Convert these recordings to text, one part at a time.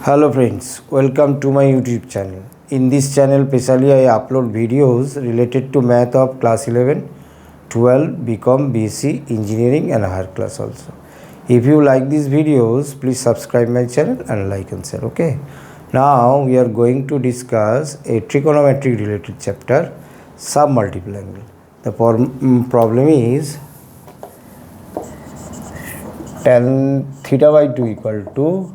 Hello friends, welcome to my YouTube channel. In this channel specially I upload videos related to math of class 11, 12, BCom, BSc, engineering and higher class also. If you like these videos, please subscribe my channel and like and share. Okay. Now we are going to discuss a trigonometry related chapter, sub multiple angle. The problem is tan theta by 2 equal to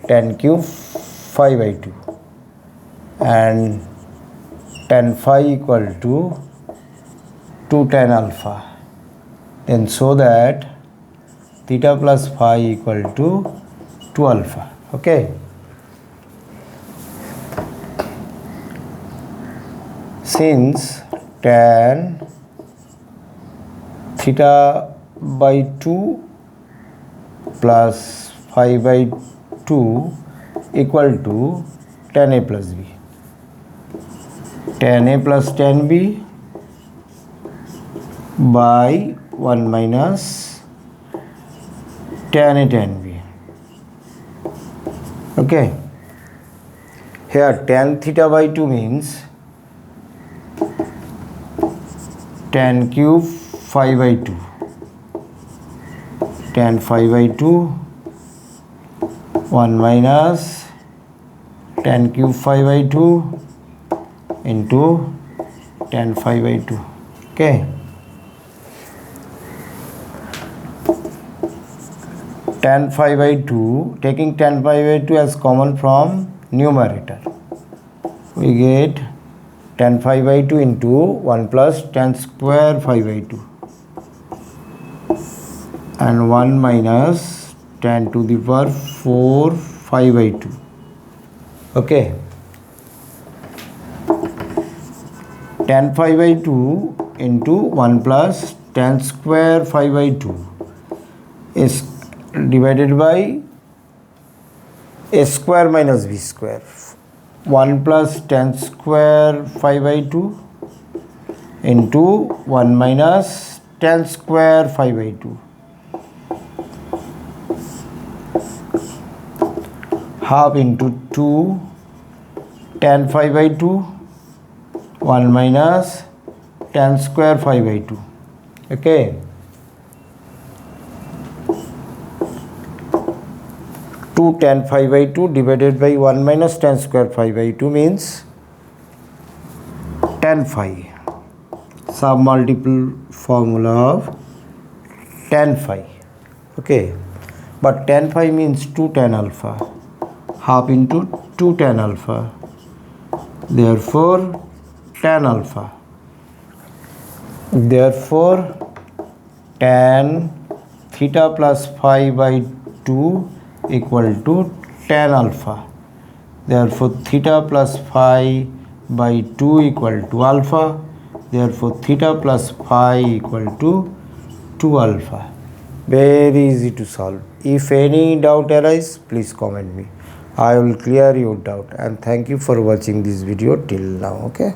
tan cube phi by 2 and tan phi equal to 2 tan alpha. Then show that theta plus phi equal to 2 alpha. Okay. Since tan theta by 2 plus phi by 2 equal to tan A plus B. Tan A plus tan B by 1 minus tan A tan B. Okay. Here tan theta by 2 means tan cube phi by 2. Tan phi by 2 1 minus tan cube phi by 2 into tan phi by 2. Okay. Tan phi by 2, taking tan phi by 2 as common from numerator, we get tan phi by 2 into 1 plus tan square phi by 2 and 1 minus tan to the power 4 phi by 2. Okay. Tan phi by 2 into 1 plus tan square phi by 2 is divided by a square minus b square. 1 plus tan square phi by 2 into 1 minus tan square phi by 2. Half into 2 tan phi by 2 1 minus tan square phi by 2. Okay. 2 tan phi by 2 divided by 1 minus tan square phi by 2 means tan phi. Sub multiple formula of tan phi. Okay. But tan phi means 2 tan alpha. Half into 2 tan alpha. Therefore, tan alpha. Therefore, tan theta plus phi by 2 equal to tan alpha. Therefore, theta plus phi by 2 equal to alpha. Therefore, theta plus phi equal to 2 alpha. Very easy to solve. If any doubt arises, please comment me. I will clear your doubt, and thank you for watching this video till now. Okay.